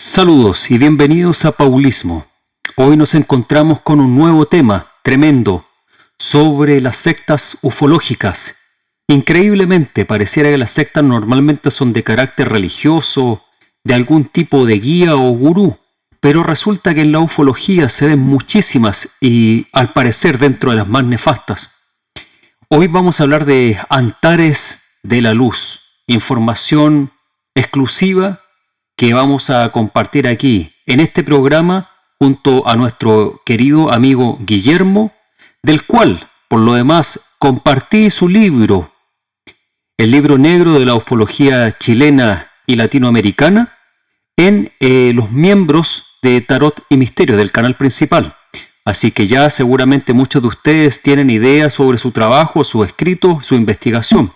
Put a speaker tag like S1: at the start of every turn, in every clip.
S1: Saludos y bienvenidos a Paulismo. Hoy nos encontramos con un nuevo tema tremendo sobre las sectas ufológicas. Increíblemente, pareciera que las sectas normalmente son de carácter religioso, de algún tipo de guía o gurú, pero resulta que en la ufología se ven muchísimas y al parecer dentro de las más nefastas. Hoy vamos a hablar de Antares de la Luz, información exclusiva que vamos a compartir aquí en este programa junto a nuestro querido amigo Guillermo, del cual, por lo demás, compartí su libro, el libro negro de la ufología chilena y latinoamericana, en los miembros de Tarot y Misterio del canal principal. Así que ya seguramente muchos de ustedes tienen ideas sobre su trabajo, su escrito, su investigación.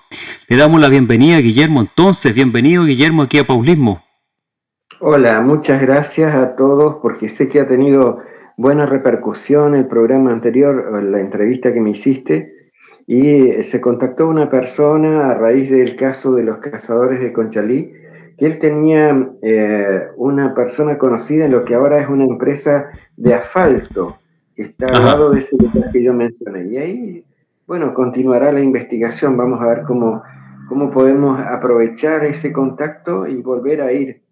S1: Le damos la bienvenida a Guillermo entonces. Bienvenido Guillermo aquí a Paulismo.
S2: Hola, muchas gracias a todos porque sé que ha tenido buena repercusión el programa anterior, la entrevista que me hiciste, y se contactó una persona a raíz del caso de los cazadores de Conchalí, que él tenía una persona conocida en lo que ahora es una empresa de asfalto, que está al lado de ese lugar que yo mencioné. Y ahí, bueno, continuará la investigación, vamos a ver cómo podemos aprovechar ese contacto y volver a ir.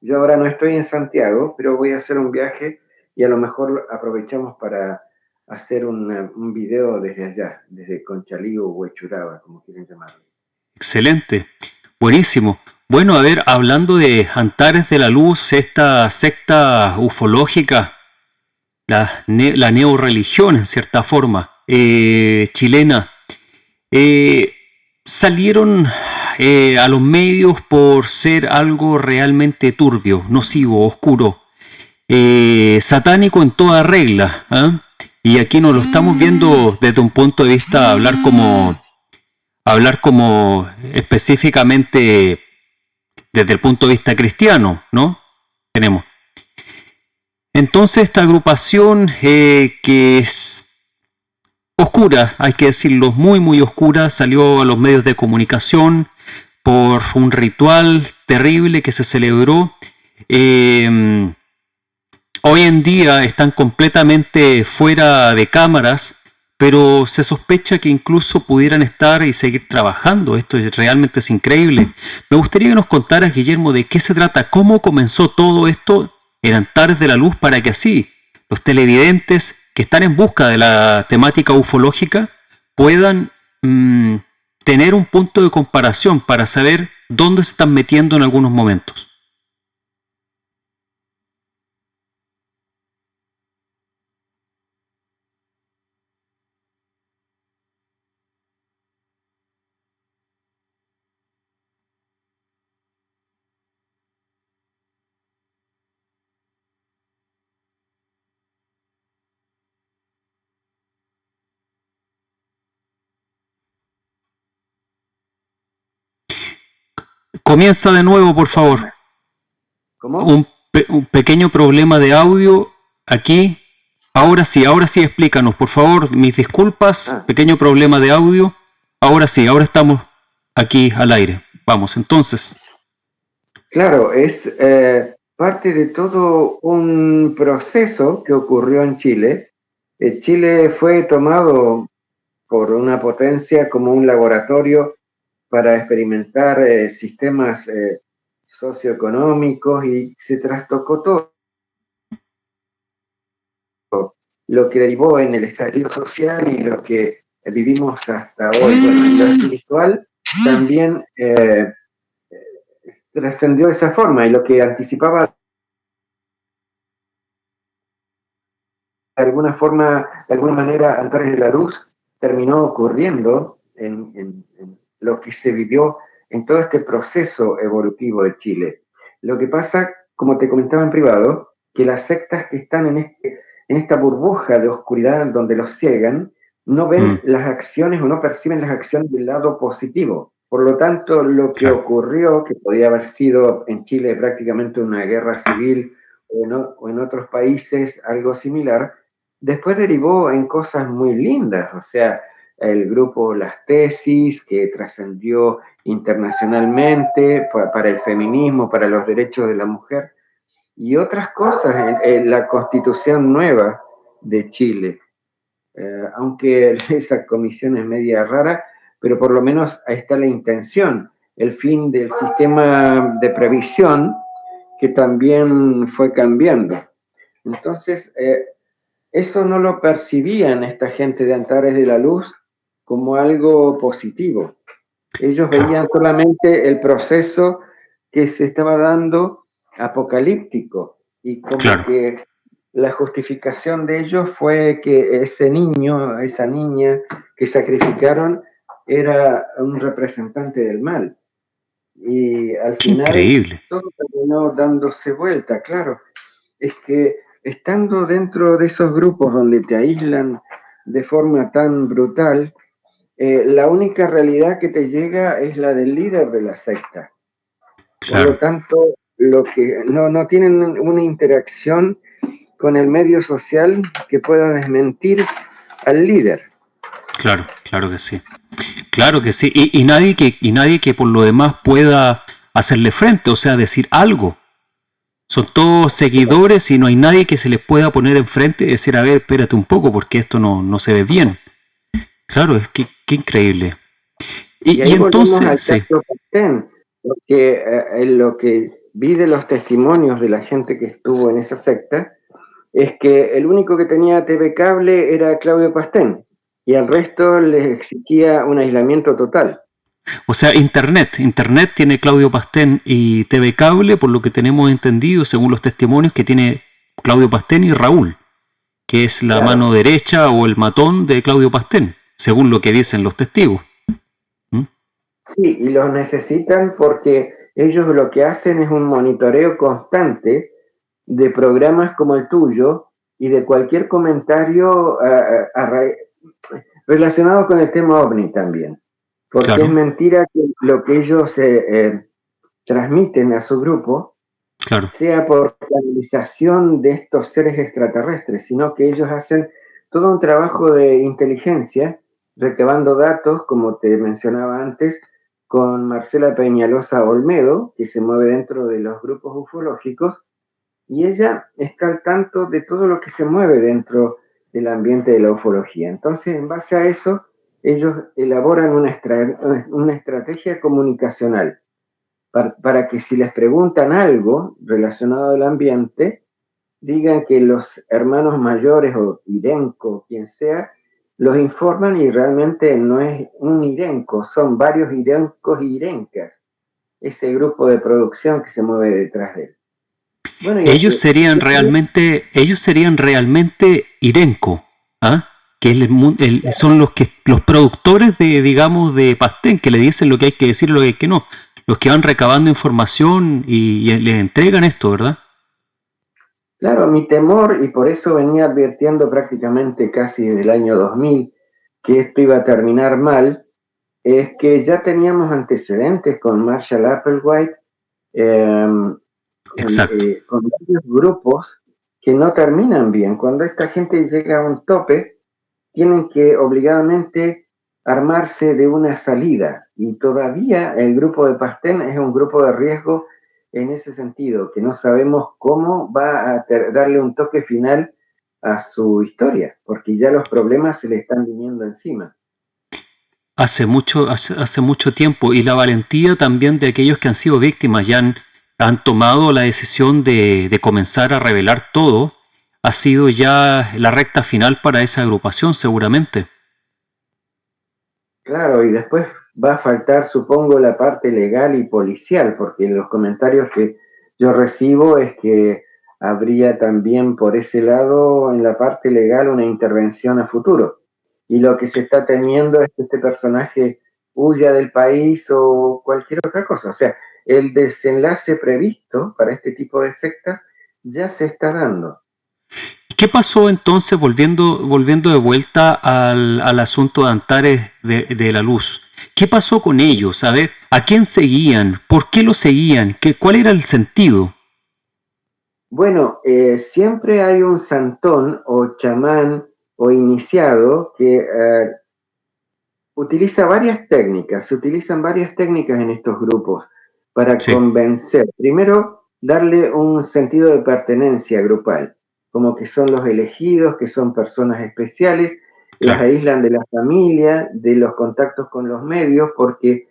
S2: Yo ahora no estoy en Santiago, pero voy a hacer un viaje y a lo mejor aprovechamos para hacer un video desde allá, desde Conchalí o Huechuraba, como quieren llamarlo.
S1: Excelente, buenísimo. Bueno, a ver, hablando de Antares de la Luz, esta secta ufológica, la neorreligión en cierta forma, chilena, salieron a los medios por ser algo realmente turbio, nocivo, oscuro, satánico en toda regla, ¿eh? Y aquí nos lo estamos viendo desde un punto de vista hablar como específicamente desde el punto de vista cristiano, ¿no? Tenemos. Entonces esta agrupación que es oscura, hay que decirlo, muy muy oscura, salió a los medios de comunicación por un ritual terrible que se celebró. Hoy en día están completamente fuera de cámaras, pero se sospecha que incluso pudieran estar y seguir trabajando. Esto realmente es increíble. Me gustaría que nos contaras, Guillermo, de qué se trata, cómo comenzó todo esto en Antares de la Luz para que así los televidentes que están en busca de la temática ufológica puedan tener un punto de comparación para saber dónde se están metiendo en algunos momentos. Comienza de nuevo, por favor.
S2: ¿Cómo?
S1: Un pequeño problema de audio aquí. Ahora sí, explícanos, por favor. Mis disculpas, pequeño problema de audio. Ahora sí, ahora estamos aquí al aire. Vamos, entonces.
S2: Claro, es parte de todo un proceso que ocurrió en Chile. Chile fue tomado por una potencia como un laboratorio para experimentar sistemas socioeconómicos y se trastocó todo lo que derivó en el estallido social y lo que vivimos hasta hoy. Bueno, y lo espiritual también trascendió de esa forma y lo que anticipaba de alguna manera, Antares de la Luz terminó ocurriendo en lo que se vivió en todo este proceso evolutivo de Chile. Lo que pasa, como te comentaba en privado, que las sectas que están en esta burbuja de oscuridad donde los ciegan, no ven las acciones o no perciben las acciones del lado positivo. Por lo tanto, lo que ocurrió, que podía haber sido en Chile prácticamente una guerra civil o en otros países algo similar, después derivó en cosas muy lindas, o sea, el grupo Las Tesis, que trascendió internacionalmente para el feminismo, para los derechos de la mujer, y otras cosas en la Constitución nueva de Chile. Aunque esa comisión es media rara, pero por lo menos ahí está la intención, el fin del sistema de previsión que también fue cambiando. Entonces, eso no lo percibían esta gente de Antares de la Luz como algo positivo. Ellos veían solamente el proceso que se estaba dando apocalíptico y como que la justificación de ellos fue que ese niño, esa niña que sacrificaron era un representante del mal. Y al final
S1: Increíble.
S2: todo terminó dándose vuelta, claro. Es que estando dentro de esos grupos donde te aíslan de forma tan brutal, la única realidad que te llega es la del líder de la secta. Por lo
S1: Claro,
S2: tanto, lo que no tienen una interacción con el medio social que pueda desmentir al líder.
S1: claro, claro que sí. Claro que sí. Y nadie que por lo demás pueda hacerle frente, o sea, decir algo. Son todos seguidores y no hay nadie que se les pueda poner enfrente y decir, a ver, espérate un poco porque esto no se ve bien. Claro, es que qué increíble.
S2: Y ahí volvemos al
S1: Entonces, sí.
S2: caso Pastén, porque en lo que vi de los testimonios de la gente que estuvo en esa secta, es que el único que tenía TV cable era Claudio Pastén, y al resto les exigía un aislamiento total.
S1: O sea, Internet tiene Claudio Pastén y TV Cable, por lo que tenemos entendido, según los testimonios, que tiene Claudio Pastén y Raúl, que es la
S2: Claro,
S1: mano derecha o el matón de Claudio Pastén, según lo que dicen los testigos. ¿Mm?
S2: sí, y los necesitan porque ellos lo que hacen es un monitoreo constante de programas como el tuyo y de cualquier comentario relacionado con el tema OVNI también. Porque es
S1: Claro,
S2: mentira que lo que ellos transmiten a su grupo
S1: claro.
S2: sea por canalización de estos seres extraterrestres, sino que ellos hacen todo un trabajo de inteligencia, recabando datos, como te mencionaba antes, con Marcela Peñalosa Olmedo, que se mueve dentro de los grupos ufológicos, y ella está al tanto de todo lo que se mueve dentro del ambiente de la ufología. Entonces, en base a eso, ellos elaboran una estrategia comunicacional para que si les preguntan algo relacionado al ambiente, digan que los hermanos mayores o Irenco, quien sea, los informan y realmente no es un Irenco, son varios Irencos y Irencas, ese grupo de producción que se mueve detrás de él. Bueno,
S1: Ellos serían realmente Irenco, ¿ah? Que es son los productores de, digamos, de Pastén, que le dicen lo que hay que decir y lo que hay que no. Los que van recabando información y les entregan esto, ¿verdad?
S2: claro, mi temor, y por eso venía advirtiendo prácticamente casi desde el año 2000 que esto iba a terminar mal, es que ya teníamos antecedentes con Marshall Applewhite, eh,
S1: Exacto.
S2: con varios grupos que no terminan bien. Cuando esta gente llega a un tope, tienen que obligadamente armarse de una salida. Y todavía el grupo de Pastén es un grupo de riesgo en ese sentido, que no sabemos cómo va a darle un toque final a su historia, porque ya los problemas se le están viniendo encima.
S1: Hace mucho tiempo. Y la valentía también de aquellos que han sido víctimas, han tomado la decisión de comenzar a revelar todo, ha sido ya la recta final para esa agrupación, seguramente.
S2: Claro, y después va a faltar, supongo, la parte legal y policial, porque los comentarios que yo recibo es que habría también por ese lado en la parte legal una intervención a futuro. Y lo que se está temiendo es que este personaje huya del país o cualquier otra cosa. O sea, el desenlace previsto para este tipo de sectas ya se está dando.
S1: ¿Qué pasó entonces, volviendo de vuelta al asunto de Antares de la Luz? ¿Qué pasó con ellos? A ver, ¿a quién seguían? ¿Por qué lo seguían? ¿Cuál era el sentido?
S2: Bueno, siempre hay un santón o chamán o iniciado que utiliza varias técnicas, se utilizan varias técnicas en estos grupos para
S1: Sí,
S2: convencer. Primero, darle un sentido de pertenencia grupal, como que son los elegidos, que son personas especiales, las
S1: Claro,
S2: aíslan de la familia, de los contactos con los medios, porque,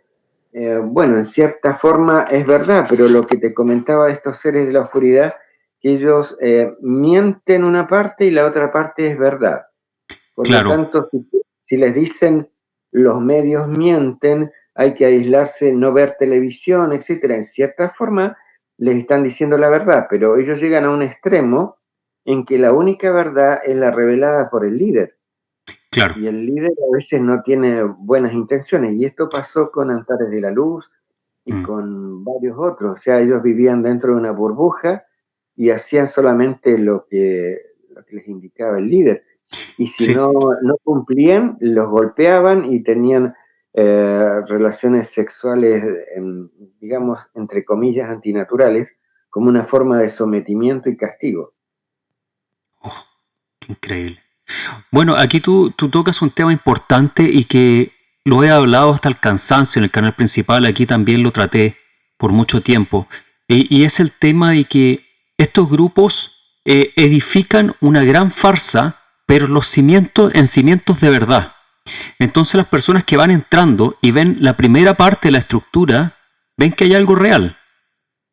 S2: bueno, en cierta forma es verdad, pero lo que te comentaba de estos seres de la oscuridad, que ellos mienten una parte y la otra parte es verdad. Por lo
S1: claro.
S2: tanto, si les dicen los medios mienten, hay que aislarse, no ver televisión, etcétera, en cierta forma les están diciendo la verdad, pero ellos llegan a un extremo en que la única verdad es la revelada por el líder.
S1: Claro.
S2: Y el líder a veces no tiene buenas intenciones. Y esto pasó con Antares de la Luz y
S1: Mm.
S2: con varios otros. O sea, ellos vivían dentro de una burbuja y hacían solamente lo que les indicaba el líder. Y si
S1: Sí.
S2: no cumplían, los golpeaban y tenían relaciones sexuales, digamos, entre comillas, antinaturales, como una forma de sometimiento y castigo.
S1: Oh, qué increíble. Bueno, aquí tú tocas un tema importante y que lo he hablado hasta el cansancio en el canal principal, aquí también lo traté por mucho tiempo, y es el tema de que estos grupos edifican una gran farsa, pero los cimientos en cimientos de verdad. Entonces las personas que van entrando y ven la primera parte de la estructura, ven que hay algo real,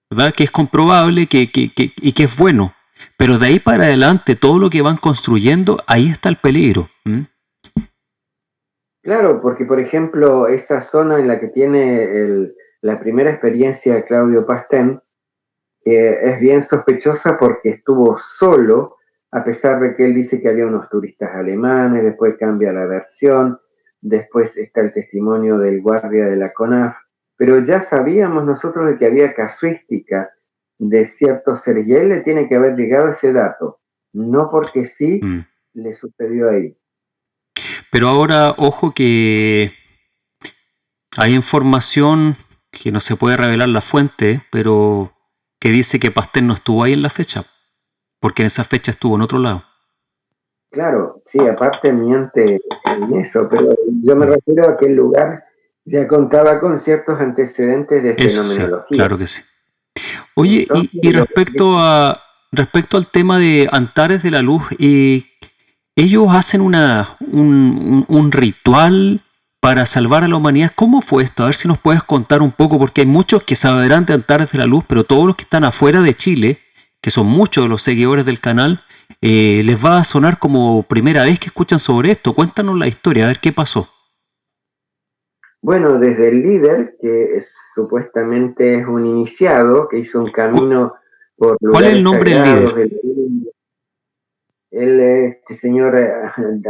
S1: ¿verdad? Que es comprobable y que es bueno. Pero de ahí para adelante, todo lo que van construyendo, ahí está el peligro. ¿Mm?
S2: Claro, porque por ejemplo, esa zona en la que tiene la primera experiencia de Claudio Pastén, es bien sospechosa porque estuvo solo, a pesar de que él dice que había unos turistas alemanes, después cambia la versión, después está el testimonio del guardia de la CONAF, pero ya sabíamos nosotros de que había casuística de ciertos seres y a él le tiene que haber llegado ese dato, no porque sí
S1: Mm.
S2: le sucedió ahí.
S1: Pero ahora, ojo que hay información que no se puede revelar la fuente, pero que dice que Pastel no estuvo ahí en la fecha, porque en esa fecha estuvo en otro lado.
S2: Claro, sí, aparte miente en eso, pero yo me
S1: Mm.
S2: refiero a que el lugar ya contaba con ciertos antecedentes de
S1: Eso sí,
S2: fenomenología.
S1: claro que sí. Oye,
S2: Entonces,
S1: y respecto al tema de Antares de la Luz, ellos hacen un ritual para salvar a la humanidad. ¿Cómo fue esto? A ver si nos puedes contar un poco, porque hay muchos que sabrán de Antares de la Luz, pero todos los que están afuera de Chile, que son muchos de los seguidores del canal, les va a sonar como primera vez que escuchan sobre esto. Cuéntanos la historia, a ver qué pasó.
S2: bueno, desde el líder, que supuestamente es un iniciado, que hizo un
S1: ¿Cu-
S2: camino por
S1: ¿Cuál es el
S2: lugares
S1: nombre del líder?
S2: sagrados del mundo. Él, este señor,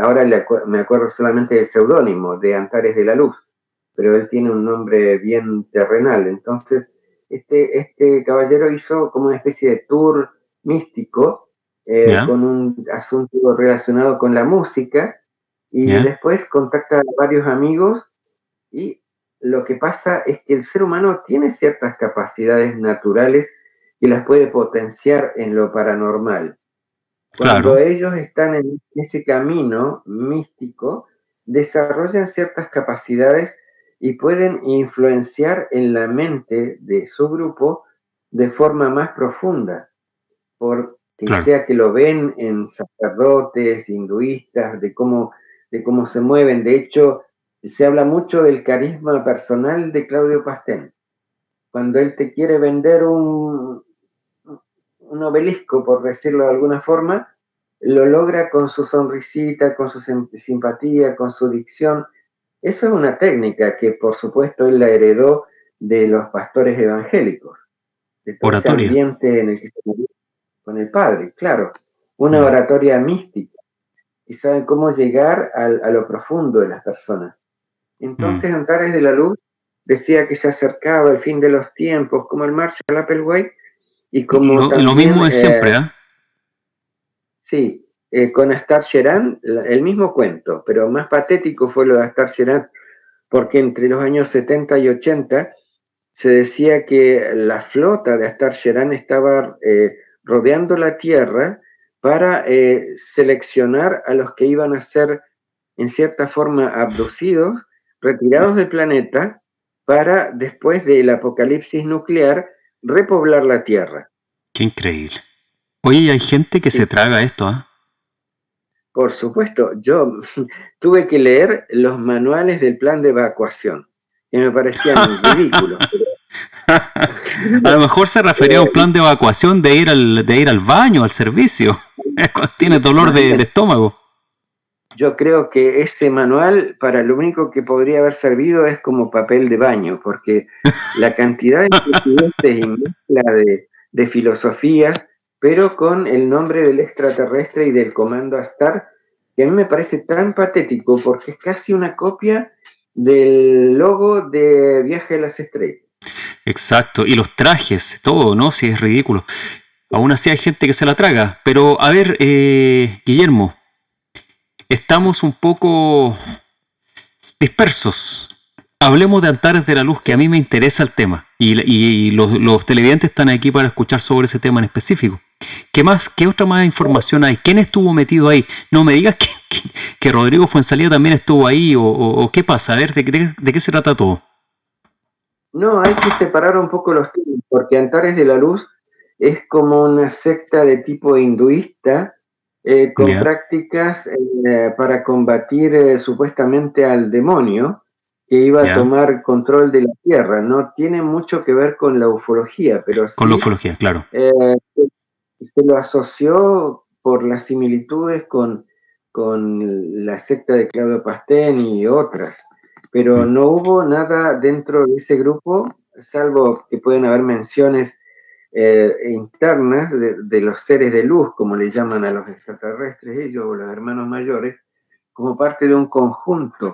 S2: ahora me acuerdo solamente del seudónimo de Antares de la Luz, pero él tiene un nombre bien terrenal. Entonces, este caballero hizo como una especie de tour místico
S1: ¿Ya?
S2: con un asunto relacionado con la música y
S1: ¿Ya?
S2: después contacta a varios amigos y lo que pasa es que el ser humano tiene ciertas capacidades naturales que las puede potenciar en lo paranormal. Cuando
S1: Claro,
S2: ellos están en ese camino místico, desarrollan ciertas capacidades y pueden influenciar en la mente de su grupo de forma más profunda, porque
S1: claro.
S2: sea que lo ven en sacerdotes, hinduistas, de cómo se mueven. De hecho, se habla mucho del carisma personal de Claudio Pastén. Cuando él te quiere vender un obelisco, por decirlo de alguna forma, lo logra con su sonrisita, con su simpatía, con su dicción. Eso es una técnica que, por supuesto, él la heredó de los pastores evangélicos, de todo ese
S1: Oratoria.
S2: ambiente en el que se movió con el Padre, claro. Una
S1: Mm,
S2: oratoria mística y saben cómo llegar a lo profundo de las personas.
S1: mm.
S2: Entonces, Antares de la Luz decía que se acercaba el fin de los tiempos, como el Marshall Applewhite, y como
S1: Lo
S2: también
S1: mismo de siempre, ¿ah?
S2: sí, con Astar Sheran, el mismo cuento, pero más patético fue lo de Astar Sheran, porque entre los años 70 y 80 se decía que la flota de Astar Sheran estaba rodeando la Tierra para seleccionar a los que iban a ser, en cierta forma, abducidos, retirados del planeta, para después del apocalipsis nuclear, repoblar la Tierra.
S1: Qué increíble. Oye, y hay gente que
S2: Sí,
S1: se traga esto, ¿ah?
S2: por supuesto, yo tuve que leer los manuales del plan de evacuación, que me parecían ridículos.
S1: A lo mejor se refería a un plan de evacuación de ir al baño, al servicio, cuando tienes dolor
S2: Más
S1: de
S2: bien,
S1: estómago.
S2: yo creo que ese manual para lo único que podría haber servido es como papel de baño, porque la cantidad de estupideces y mezcla de filosofías, pero con el nombre del extraterrestre y del comando Astar, que a mí me parece tan patético porque es casi una copia del logo de Viaje a las Estrellas.
S1: Exacto, y los trajes, todo, ¿no? Sí, es ridículo. Aún así hay gente que se la traga. Pero, a ver, Guillermo, estamos un poco dispersos. Hablemos de Antares de la Luz, que a mí me interesa el tema. Y los televidentes están aquí para escuchar sobre ese tema en específico. ¿Qué más? ¿Qué otra más información hay? ¿Quién estuvo metido ahí? No me digas que Rodrigo Fuenzalía también estuvo ahí o qué pasa. A ver, ¿de qué se trata todo?
S2: No, hay que separar un poco los temas, porque Antares de la Luz es como una secta de tipo hinduista con
S1: Ya,
S2: prácticas para combatir supuestamente al demonio que iba a
S1: ya.
S2: tomar control de la Tierra. No tiene mucho que ver con la ufología, pero
S1: Con la
S2: sí
S1: ufología, claro.
S2: eh, se lo asoció por las similitudes con la secta de Claudio Pastén y otras, pero
S1: Mm.
S2: no hubo nada dentro de ese grupo, salvo que pueden haber menciones internas de los seres de luz, como le llaman a los extraterrestres ellos, o los hermanos mayores, como parte de un conjunto.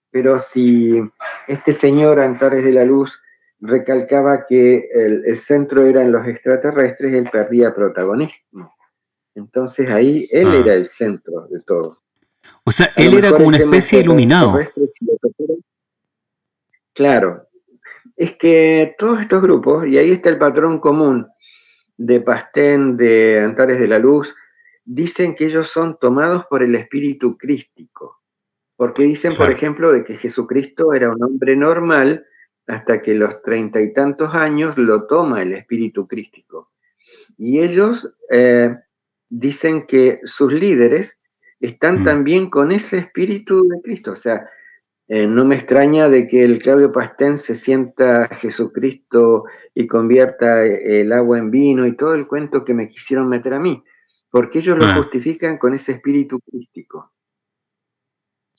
S2: Pero si este señor Antares de la Luz recalcaba que el centro eran los extraterrestres, él perdía protagonismo. Entonces ahí él era
S1: Ah.
S2: el centro de todo.
S1: O sea,
S2: A lo
S1: él era
S2: mejor
S1: como
S2: el
S1: una
S2: tema
S1: especie de iluminado.
S2: extraterrestre, si lo tocaron, claro, es que todos estos grupos, y ahí está el patrón común de Pastén, de Antares de la Luz, dicen que ellos son tomados por el espíritu crístico, porque dicen, por
S1: Claro.
S2: ejemplo, de que Jesucristo era un hombre normal hasta que los 30 y tantos años lo toma el espíritu crístico. Y ellos dicen que sus líderes están
S1: Mm.
S2: también con ese espíritu de Cristo. O sea, no me extraña de que el Claudio Pastén se sienta a Jesucristo y convierta el agua en vino y todo el cuento que me quisieron meter a mí, porque ellos lo
S1: Ah,
S2: justifican con ese espíritu crístico.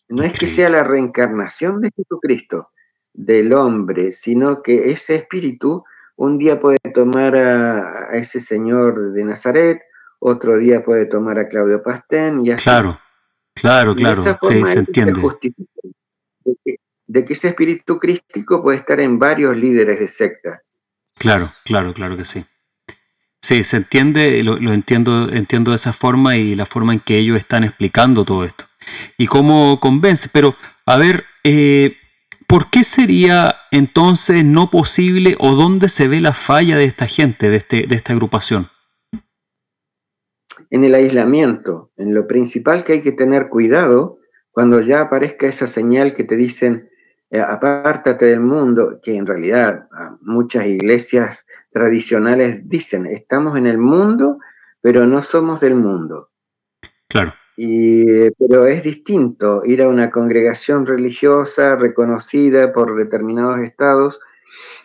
S2: No es que sea
S1: increíble.
S2: la reencarnación de Jesucristo, del hombre, sino que ese espíritu un día puede tomar a ese señor de Nazaret, otro día puede tomar a Claudio Pastén y así.
S1: Claro, claro,
S2: Y de esa
S1: claro. Sí,
S2: forma
S1: se
S2: ellos se
S1: entiende.
S2: justifican de que ese espíritu crístico puede estar en varios líderes de secta.
S1: Claro, claro, claro que sí. Sí, se entiende, lo entiendo de esa forma y la forma en que ellos están explicando todo esto. Y cómo convence, pero a ver, ¿por qué sería entonces no posible o dónde se ve la falla de esta gente, de esta agrupación?
S2: En el aislamiento, en lo principal que hay que tener cuidado cuando ya aparezca esa señal que te dicen, apártate del mundo, que en realidad muchas iglesias tradicionales dicen, estamos en el mundo, pero no somos del mundo.
S1: Claro.
S2: Pero es distinto ir a una congregación religiosa reconocida por determinados estados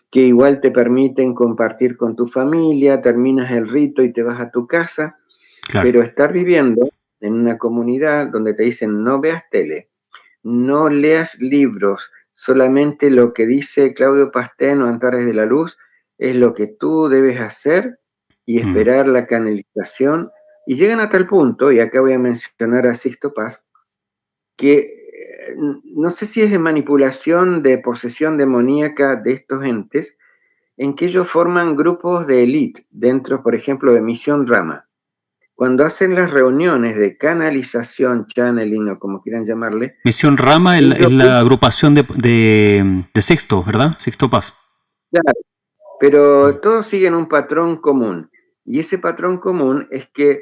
S2: que igual te permiten compartir con tu familia, terminas el rito y te vas a tu casa,
S1: Claro.
S2: pero estar viviendo en una comunidad donde te dicen no veas tele, no leas libros, solamente lo que dice Claudio Pastén o Antares de la Luz es lo que tú debes hacer y
S1: Mm.
S2: esperar la canalización. Y llegan a tal punto, y acá voy a mencionar a Sixto Paz, que no sé si es de manipulación, de posesión demoníaca de estos entes, en que ellos forman grupos de élite dentro, por ejemplo, de Misión Rama. Cuando hacen las reuniones de canalización, channeling o como quieran llamarle,
S1: Misión Rama es
S2: ellos,
S1: la agrupación de Sixto, ¿verdad? Sixto Paz.
S2: claro, pero todos siguen un patrón común. Y ese patrón común es que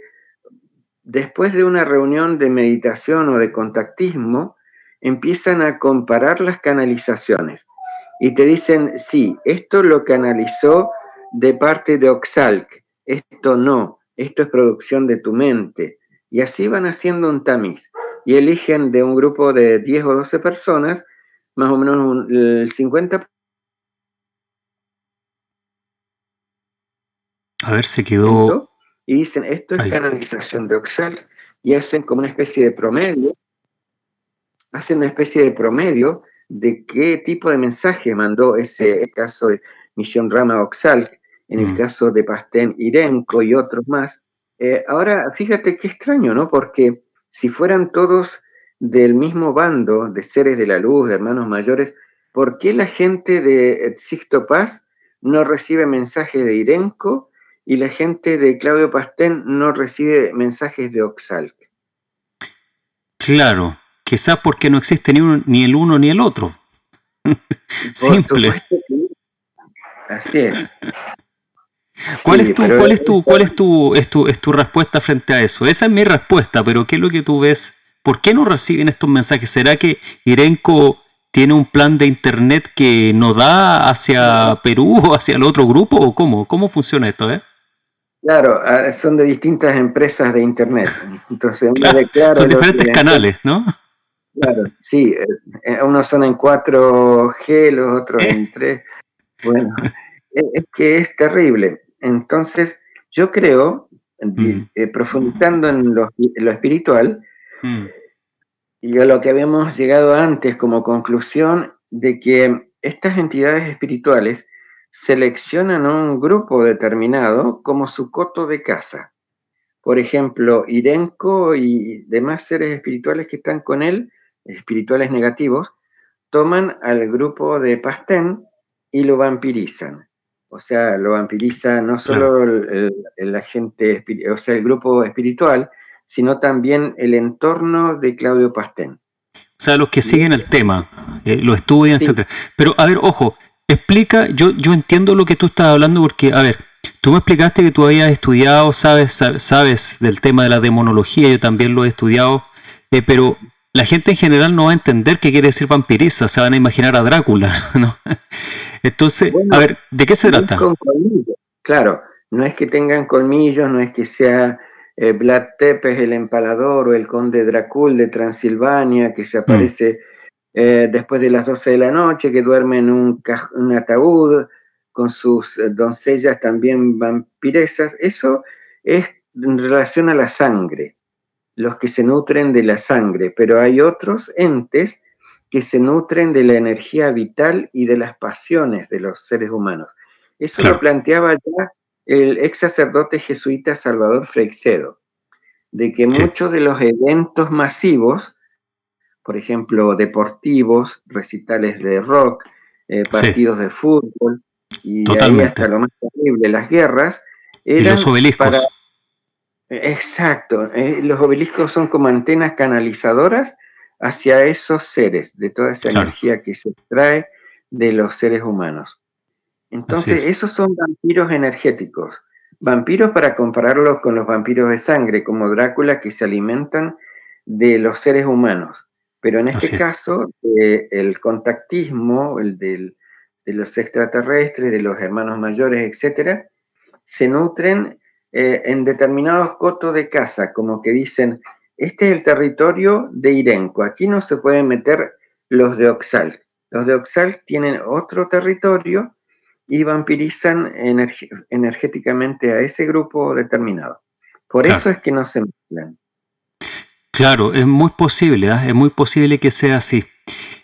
S2: después de una reunión de meditación o de contactismo, empiezan a comparar las canalizaciones y te dicen, sí, esto lo canalizó de parte de Oxalc, esto no, esto es producción de tu mente. Y así van haciendo un tamiz. Y eligen de un grupo de 10 o 12 personas, más o menos el 50%.
S1: A ver, se quedó
S2: Y dicen, esto es
S1: ahí.
S2: canalización de Oxalc, y hacen como una especie de promedio, de qué tipo de mensaje mandó ese caso de Misión Rama Oxalc, en el caso de Pastén Irenco y otros más. Ahora, fíjate qué extraño, ¿no? Porque si fueran todos del mismo bando, de seres de la luz, de hermanos mayores, ¿por qué la gente de Sixto Paz no recibe mensajes de Irenco y la gente de Claudio Pastén no recibe mensajes de Oxalc?
S1: Claro, quizás porque no existe ni el uno ni el otro.
S2: Por
S1: Simple.
S2: supuesto que no. Así es.
S1: ¿Cuál
S2: Sí, pero
S1: es tu respuesta frente a eso? Esa es mi respuesta, pero ¿qué es lo que tú ves? ¿Por qué no reciben estos mensajes? ¿Será que Irenco tiene un plan de internet que no da hacia Perú o hacia el otro grupo? ¿O cómo? ¿Cómo funciona esto?
S2: claro, son de distintas empresas de internet. Entonces uno
S1: Claro,
S2: ve claro
S1: son
S2: lo
S1: diferentes
S2: que
S1: canales, ¿no?
S2: claro, sí, unos son en 4G, los otros en 3. Bueno, es que es terrible. Entonces, yo creo,
S1: Mm,
S2: profundizando en lo espiritual,
S1: mm,
S2: y a lo que habíamos llegado antes como conclusión de que estas entidades espirituales seleccionan a un grupo determinado como su coto de caza. Por ejemplo, Irenco y demás seres espirituales que están con él, espirituales negativos, toman al grupo de Pastén y lo vampirizan. O sea, lo vampiriza no
S1: claro.
S2: solo el agente, o sea, el grupo espiritual, sino también el entorno de Claudio Pastén.
S1: O sea, los que
S2: Y
S1: siguen el tema, lo estudian,
S2: sí,
S1: etcétera. Pero, a ver, ojo, explica, yo entiendo lo que tú estás hablando porque, a ver, tú me explicaste que tú habías estudiado, sabes del tema de la demonología, yo también lo he estudiado, pero la gente en general no va a entender qué quiere decir vampiriza, se van a imaginar a Drácula, ¿no? Entonces, a
S2: bueno,
S1: ver, ¿de qué se
S2: no es
S1: trata?
S2: con colmillos. Claro, no es que tengan colmillos, no es que sea Vlad Tepes el empalador o el conde Dracul de Transilvania que se
S1: Mm,
S2: aparece después de las 12 de la noche, que duerme en un ataúd con sus doncellas también vampiresas. Eso es en relación a la sangre, los que se nutren de la sangre, pero hay otros entes que se nutren de la energía vital y de las pasiones de los seres humanos. Eso lo
S1: claro,
S2: planteaba ya el ex sacerdote jesuita Salvador Freixedo, de que
S1: sí,
S2: muchos de los eventos masivos, por ejemplo, deportivos, recitales de rock,
S1: sí,
S2: partidos de fútbol, y de ahí hasta
S1: totalmente.
S2: lo más terrible, las guerras,
S1: Y los
S2: eran para...
S1: obeliscos,
S2: Exacto, los obeliscos son como antenas canalizadoras hacia esos seres, de toda esa
S1: claro,
S2: energía que se extrae de los seres humanos.
S1: así
S2: Entonces,
S1: es.
S2: esos son vampiros energéticos. Vampiros para compararlos con los vampiros de sangre, como Drácula, que se alimentan de los seres humanos. Pero en este
S1: Así es.
S2: caso, el contactismo, de los extraterrestres, de los hermanos mayores, etcétera, se nutren en determinados cotos de caza, como que dicen, este es el territorio de Irenco, aquí no se pueden meter los de Oxalc. Los de Oxalc tienen otro territorio y vampirizan energéticamente a ese grupo determinado. Por
S1: Claro,
S2: eso es que no se mezclan.
S1: claro, es muy posible, ¿ah? Es muy posible que sea así.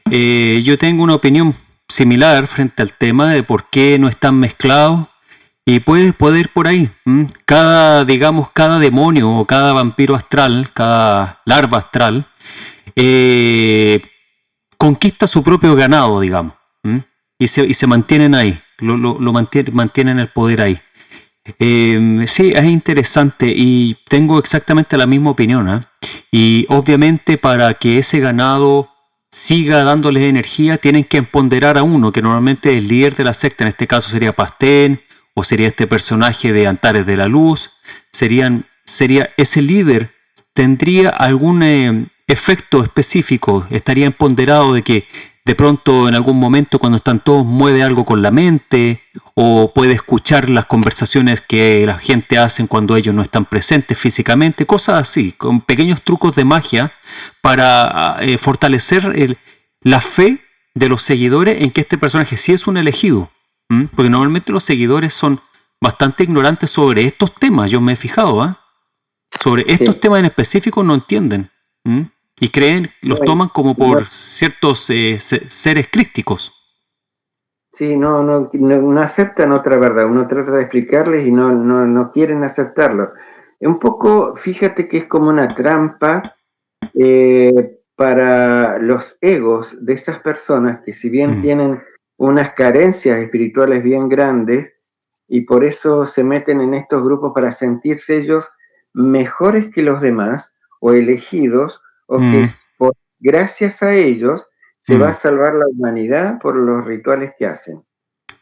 S1: Yo tengo una opinión similar frente al tema de por qué no están mezclados y puede ir por ahí. ¿M? Cada, digamos, cada demonio o cada vampiro astral, cada larva astral, eh, conquista su propio ganado, digamos, ¿m? Y se mantienen ahí, mantienen el poder ahí. Sí, es interesante y tengo exactamente la misma opinión, ¿eh? Y obviamente para que ese ganado siga dándoles energía, tienen que empoderar a uno, que normalmente es el líder de la secta, en este caso sería Pastén, o sería este personaje de Antares de la Luz, sería ese líder, tendría algún efecto específico, estaría empoderado de pronto en algún momento cuando están todos mueve algo con la mente, o puede escuchar las conversaciones que la gente hace cuando ellos no están presentes físicamente, cosas así, con pequeños trucos de magia para fortalecer la fe de los seguidores en que este personaje sí es un elegido. Porque normalmente los seguidores son bastante ignorantes sobre estos temas, yo me he fijado, sobre estos temas en específico no entienden. Y creen, los toman como por ciertos seres crísticos.
S2: Sí, no aceptan otra verdad. Uno trata de explicarles y no quieren aceptarlo. Un poco, fíjate que es como una trampa para los egos de esas personas que si bien tienen unas carencias espirituales bien grandes y por eso se meten en estos grupos para sentirse ellos mejores que los demás o elegidos o que gracias a ellos se va a salvar la humanidad por los rituales que hacen.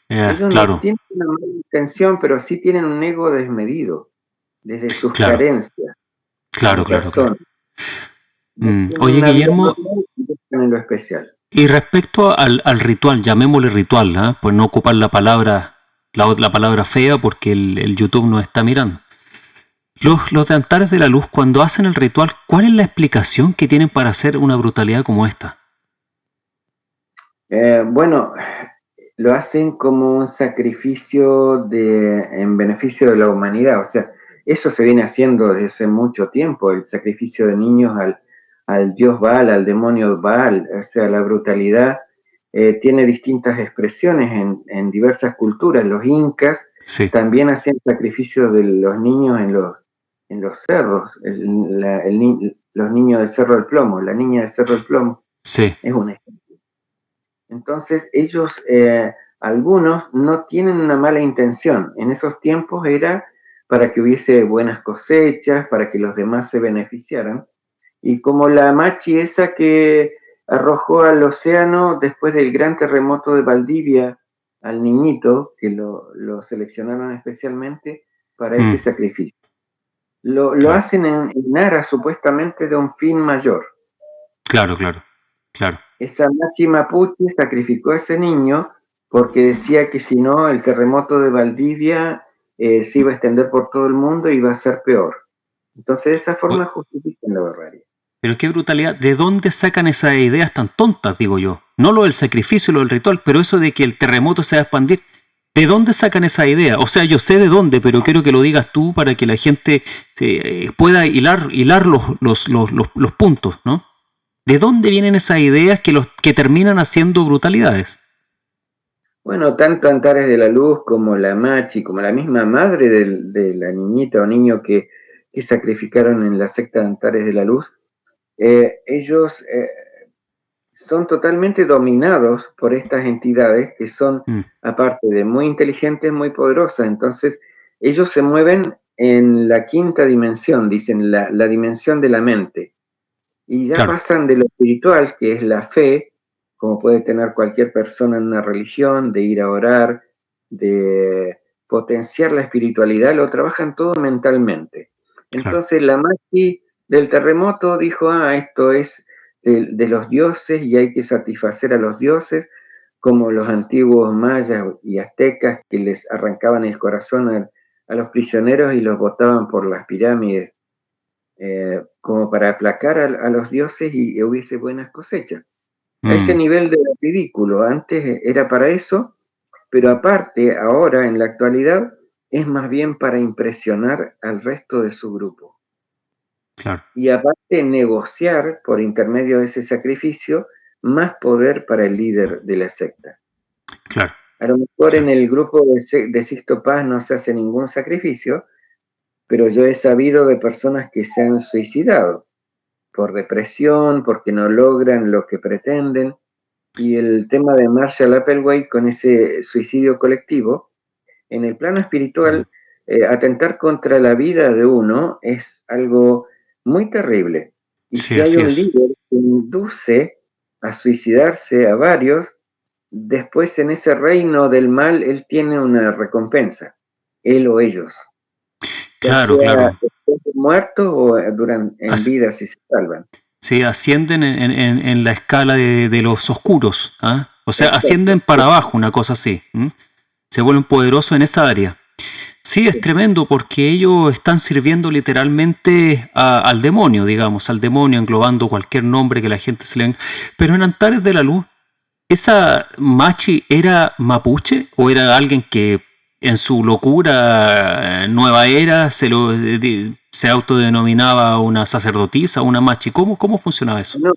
S2: Ellos no tienen una mala intención, pero sí tienen un ego desmedido desde sus carencias.
S1: Claro.
S2: No
S1: Oye, Guillermo,
S2: en lo especial.
S1: y respecto al ritual, llamémosle ritual, pues no ocupar la palabra fea porque el YouTube nos está mirando. Los de Antares de la Luz, cuando hacen el ritual, ¿cuál es la explicación que tienen para hacer una brutalidad como esta?
S2: Bueno, lo hacen como un sacrificio en beneficio de la humanidad. O sea, eso se viene haciendo desde hace mucho tiempo, el sacrificio de niños al dios Baal, al demonio Baal. O sea, la brutalidad tiene distintas expresiones en diversas culturas. Los incas también hacían sacrificios de los niños en los cerros. Los niños del Cerro del Plomo, la niña del Cerro del Plomo es un ejemplo. Entonces ellos, algunos no tienen una mala intención. En esos tiempos era para que hubiese buenas cosechas, para que los demás se beneficiaran. Y como la machi esa que arrojó al océano después del gran terremoto de Valdivia al niñito, que lo seleccionaron especialmente para ese sacrificio. Lo hacen en aras supuestamente de un fin mayor.
S1: Claro.
S2: Esa machi mapuche sacrificó a ese niño porque decía que si no, el terremoto de Valdivia se iba a extender por todo el mundo y iba a ser peor. Entonces, de esa forma justifican la barbarie.
S1: Pero qué brutalidad. ¿De dónde sacan esas ideas tan tontas, digo yo? No lo del sacrificio, lo del ritual, pero eso de que el terremoto se va a expandir. ¿De dónde sacan esa idea? O sea, yo sé de dónde, pero quiero que lo digas tú para que la gente pueda hilar los puntos, ¿no? ¿De dónde vienen esas ideas que terminan haciendo brutalidades?
S2: Bueno, tanto Antares de la Luz como la Machi, como la misma madre de la niñita o niño que sacrificaron en la secta de Antares de la Luz, ellos son totalmente dominados por estas entidades que son, aparte de muy inteligentes, muy poderosas. Entonces, ellos se mueven en la quinta dimensión, dicen, la dimensión de la mente. Y ya pasan de lo espiritual, que es la fe, como puede tener cualquier persona en una religión, de ir a orar, de potenciar la espiritualidad, lo trabajan todo mentalmente. Entonces la magia del terremoto dijo, esto es de los dioses y hay que satisfacer a los dioses, como los antiguos mayas y aztecas que les arrancaban el corazón a los prisioneros y los botaban por las pirámides. Como para aplacar a los dioses y hubiese buenas cosechas. A ese nivel de ridículo. Antes era para eso, pero aparte, ahora en la actualidad, es más bien para impresionar al resto de su grupo.
S1: Claro.
S2: Y aparte, negociar por intermedio de ese sacrificio más poder para el líder de la secta.
S1: Claro.
S2: A lo mejor en el grupo de Sixto Paz no se hace ningún sacrificio, pero yo he sabido de personas que se han suicidado por depresión, porque no logran lo que pretenden. Y el tema de Marshall Applewhite con ese suicidio colectivo, en el plano espiritual, atentar contra la vida de uno es algo muy terrible. Y si hay un líder que induce a suicidarse a varios, después en ese reino del mal, él tiene una recompensa, él o ellos.
S1: Claro.
S2: Muertos o en vida si se salvan.
S1: ¿sí? Ascienden en la escala de los oscuros, ¿ah? O sea,
S2: Exacto.
S1: ascienden para abajo, una cosa así. ¿M? Se vuelven poderosos en esa área. Sí, es tremendo porque ellos están sirviendo literalmente al demonio, digamos, al demonio, englobando cualquier nombre que la gente se le... Pero en Antares de la Luz, ¿esa Machi era mapuche o era alguien que en su locura nueva era se autodenominaba una sacerdotisa, una Machi? ¿Cómo funcionaba eso?
S2: No,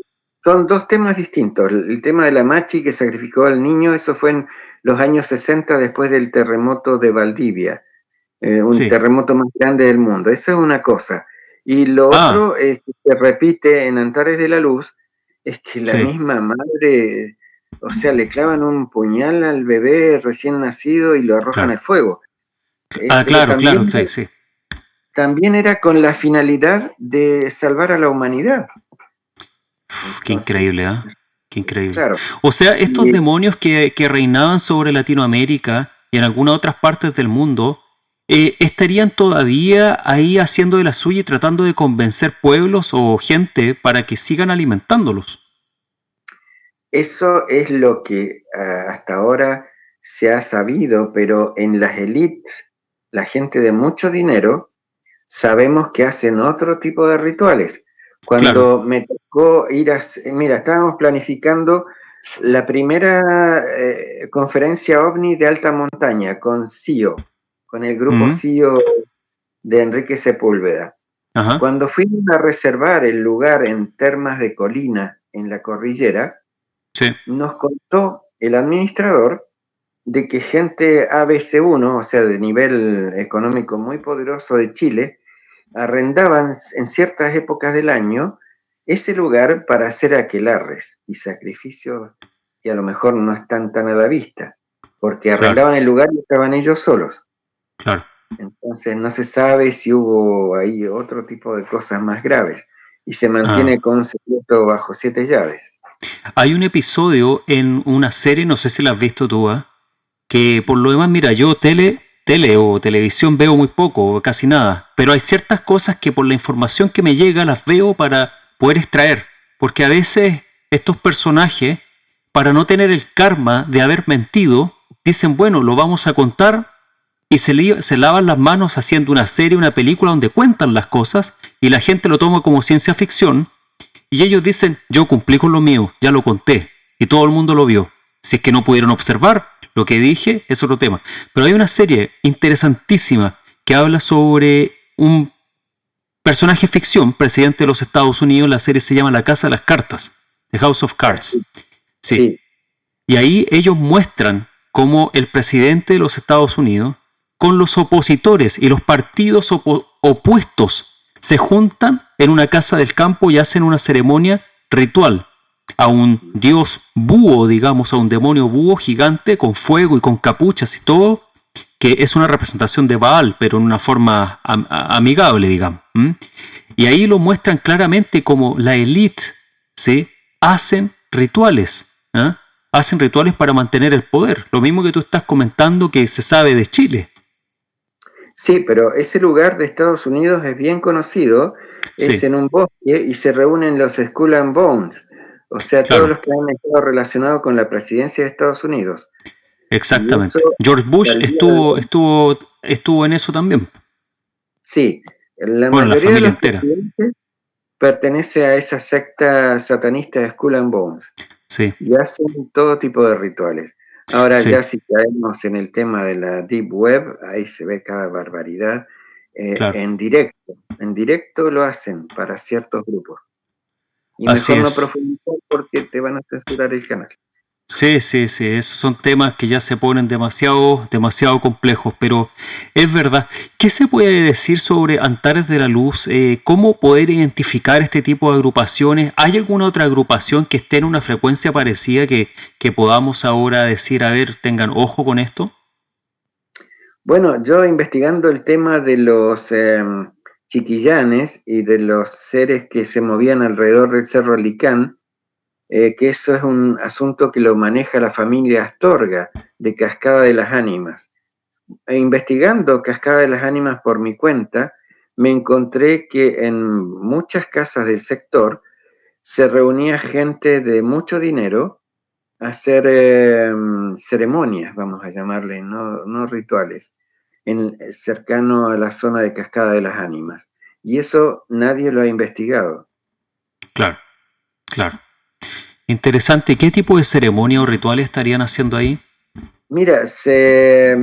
S2: son dos temas distintos. El tema de la machi que sacrificó al niño, eso fue en los años 60 después del terremoto de Valdivia, un
S1: Sí.
S2: terremoto más grande del mundo. Eso es una cosa. Y lo
S1: Ah,
S2: otro que se repite en Antares de la Luz es que la
S1: sí.
S2: misma madre, o sea, le clavan un puñal al bebé recién nacido y lo arrojan
S1: Claro.
S2: al fuego. Pero
S1: Claro, claro, sí, sí.
S2: también era con la finalidad de salvar a la humanidad.
S1: Qué
S2: Entonces,
S1: increíble, ¿ah? Qué increíble.
S2: claro.
S1: O sea, estos
S2: Y
S1: demonios que reinaban sobre Latinoamérica y en algunas otras partes del mundo, ¿estarían todavía ahí haciendo de la suya y tratando de convencer pueblos o gente para que sigan alimentándolos?
S2: eso es lo que hasta ahora se ha sabido, pero en las élites, la gente de mucho dinero, sabemos que hacen otro tipo de rituales.
S1: Claro.
S2: Cuando me tocó ir a... Mira, estábamos planificando la primera conferencia OVNI de alta montaña con CIO, con el grupo
S1: Ujú.
S2: CIO de Enrique Sepúlveda.
S1: Ajá.
S2: Cuando fuimos a reservar el lugar en Termas de Colina, en la cordillera,
S1: Sí.
S2: nos contó el administrador de que gente ABC1, o sea, de nivel económico muy poderoso de Chile, arrendaban en ciertas épocas del año ese lugar para hacer aquelarres y sacrificios que a lo mejor no están tan a la vista, porque
S1: Claro.
S2: arrendaban el lugar y estaban ellos solos.
S1: Claro.
S2: Entonces no se sabe si hubo ahí otro tipo de cosas más graves y se
S1: Ah.
S2: mantiene con un secreto bajo 7 llaves.
S1: Hay un episodio en una serie, no sé si la has visto tú, ¿ah? Que por lo demás, mira, yo tele o televisión veo muy poco, o casi nada, pero hay ciertas cosas que por la información que me llega las veo para poder extraer, porque a veces estos personajes, para no tener el karma de haber mentido, dicen, bueno, lo vamos a contar y se lavan las manos haciendo una serie, una película donde cuentan las cosas y la gente lo toma como ciencia ficción y ellos dicen, yo cumplí con lo mío, ya lo conté, y todo el mundo lo vio. Si es que no pudieron observar lo que dije, es otro tema. Pero hay una serie interesantísima que habla sobre un personaje ficción, presidente de los Estados Unidos. La serie se llama La Casa de las Cartas, The House of Cards. Sí.
S2: Sí,
S1: Y ahí ellos muestran cómo el presidente de los Estados Unidos, con los opositores y los partidos opuestos, se juntan en una casa del campo y hacen una ceremonia ritual a un dios búho, digamos, a un demonio búho gigante con fuego y con capuchas y todo, que es una representación de Baal, pero en una forma amigable, digamos. ¿M? Y ahí lo muestran claramente como la élite, ¿sí? Hacen rituales, ¿eh? Hacen rituales para mantener el poder. Lo mismo que tú estás comentando que se sabe de Chile.
S2: sí, pero ese lugar de Estados Unidos es bien conocido, es
S1: Sí,
S2: en un bosque y se reúnen los Skull and Bones, o sea, todos
S1: claro,
S2: los que han estado relacionados con la presidencia de Estados Unidos. Y eso
S1: exactamente. George Bush
S2: al día de hoy,
S1: estuvo en eso también.
S2: sí, la
S1: Bueno, la
S2: mayoría de
S1: familia
S2: los
S1: entera.
S2: presidentes pertenece a esa secta satanista de Skull and Bones
S1: Sí,
S2: y hacen todo tipo de rituales. Ahora
S1: sí,
S2: ya si caemos en el tema de la Deep Web, ahí se ve cada barbaridad.
S1: claro.
S2: En directo lo hacen para ciertos grupos. Y
S1: Así
S2: mejor no
S1: es.
S2: profundizar porque te van a censurar el canal.
S1: Sí, sí, sí, esos son temas que ya se ponen demasiado complejos, pero es verdad. ¿Qué se puede decir sobre Antares de la Luz? ¿Cómo poder identificar este tipo de agrupaciones? ¿Hay alguna otra agrupación que esté en una frecuencia parecida que podamos ahora decir, a ver, tengan ojo con esto?
S2: Bueno, yo investigando el tema de los chiquillanes y de los seres que se movían alrededor del Cerro Licán, que eso es un asunto que lo maneja la familia Astorga, de Cascada de las Ánimas. Investigando Cascada de las Ánimas por mi cuenta, me encontré que en muchas casas del sector se reunía gente de mucho dinero a hacer ceremonias, vamos a llamarle, no rituales, cercano a la zona de Cascada de las Ánimas. Y eso nadie lo ha investigado.
S1: Claro, claro. Interesante. ¿Qué tipo de ceremonia o rituales estarían haciendo ahí?
S2: Mira, se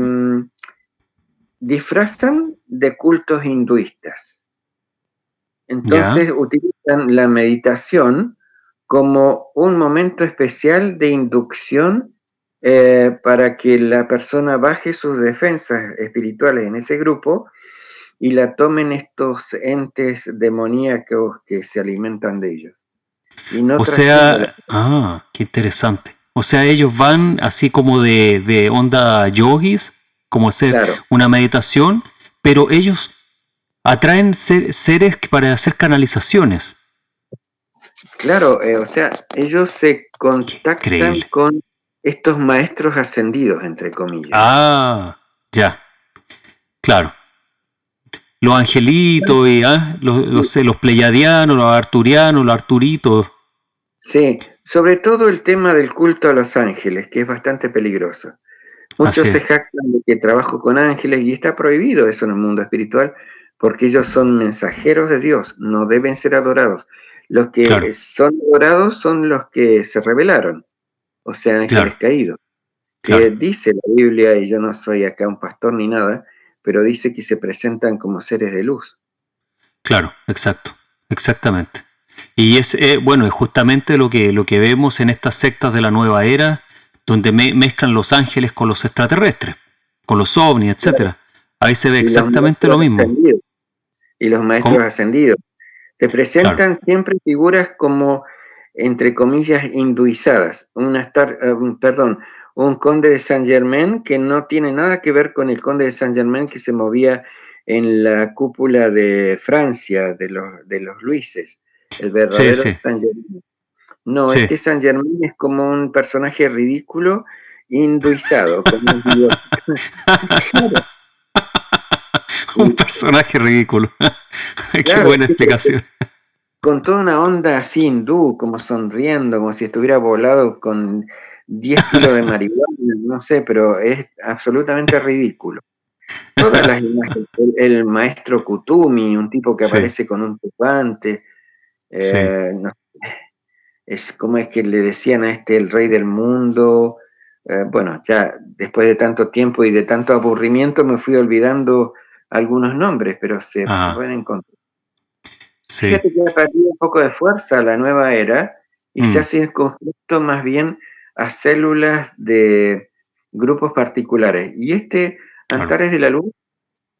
S2: disfrazan de cultos hinduistas. Entonces
S1: ¿Ya?
S2: utilizan la meditación como un momento especial de inducción para que la persona baje sus defensas espirituales en ese grupo y la tomen estos entes demoníacos que se alimentan de ellos. Y no
S1: O
S2: trasciende la...
S1: sea, qué interesante. O sea, ellos van así como de onda yogis, como hacer
S2: Claro,
S1: una meditación, pero ellos atraen seres para hacer canalizaciones.
S2: claro, o sea, ellos se
S1: Qué
S2: contactan
S1: increíble.
S2: con estos maestros ascendidos, entre comillas.
S1: Ah, ya, claro. Los angelitos y los pleiadianos, los arturianos, los arturitos.
S2: Sí, sobre todo el tema del culto a los ángeles, que es bastante peligroso. Muchos
S1: Así
S2: se
S1: es.
S2: jactan de que trabajo con ángeles y está prohibido eso en el mundo espiritual porque ellos son mensajeros de Dios, no deben ser adorados. Los que
S1: Claro,
S2: son adorados son los que se rebelaron, o sea, ángeles
S1: claro,
S2: caídos. Que
S1: claro,
S2: dice la Biblia, y yo no soy acá un pastor ni nada, pero dice que se presentan como seres de luz.
S1: claro, exacto, exactamente. Y es, bueno, es justamente lo que vemos en estas sectas de la nueva era, donde mezclan los ángeles con los extraterrestres, con los ovnis,
S2: Claro.
S1: etcétera. Ahí se ve
S2: Y los
S1: exactamente
S2: maestros
S1: lo mismo.
S2: ascendidos, y los maestros
S1: ¿Cómo?
S2: ascendidos. Te
S1: Claro,
S2: presentan siempre figuras como, entre comillas, hinduizadas. Perdón, un conde de Saint Germain que no tiene nada que ver con el conde de Saint Germain que se movía en la cúpula de Francia, de los Luises, el
S1: sí,
S2: verdadero
S1: sí,
S2: Saint Germain. No,
S1: sí.
S2: este Saint Germain es como un personaje ridículo, hinduizado, como un bigote. Claro,
S1: Un
S2: y-
S1: personaje ridículo. Qué
S2: claro,
S1: buena
S2: sí,
S1: explicación.
S2: con toda una onda así hindú, como sonriendo, como si estuviera volado con 10 kilos de marihuana, no sé, pero es absolutamente ridículo. Todas las imágenes, el maestro Kutumi, un tipo que
S1: Sí,
S2: aparece con un turbante,
S1: sí.
S2: no, es como es que le decían a este el rey del mundo. Bueno, ya después de tanto tiempo y de tanto aburrimiento me fui olvidando algunos nombres, pero se
S1: Ah,
S2: pueden encontrar.
S1: sí.
S2: Fíjate que ha perdido un poco de fuerza la nueva era y se ha
S1: Mm,
S2: circunscrito más bien a células de grupos particulares. Y este
S1: claro.
S2: Antares de la Luz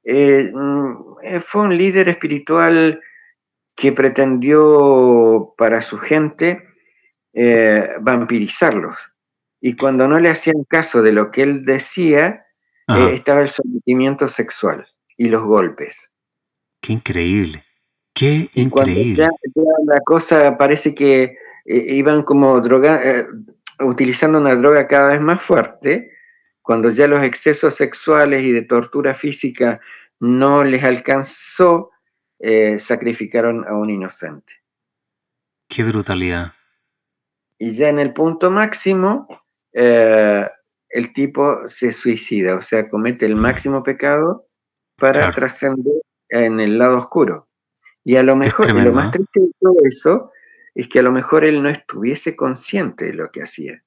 S2: fue un líder espiritual que pretendió para su gente vampirizarlos. Y cuando no le hacían caso de lo que él decía,
S1: Ajá.
S2: estaba el sometimiento sexual y los golpes.
S1: Qué increíble. Qué
S2: Y cuando ya,
S1: increíble.
S2: ya la cosa parece que iban como utilizando una droga cada vez más fuerte, cuando ya los excesos sexuales y de tortura física no les alcanzó, sacrificaron a un inocente.
S1: Qué brutalidad.
S2: Y ya en el punto máximo, eh, el tipo se suicida, o sea, comete el máximo pecado para
S1: Claro.
S2: trascender en el lado oscuro. Y a lo
S1: Es
S2: mejor, lo
S1: tremendo,
S2: más
S1: ¿eh?
S2: triste de todo eso es que a lo mejor él no estuviese consciente de lo que hacía.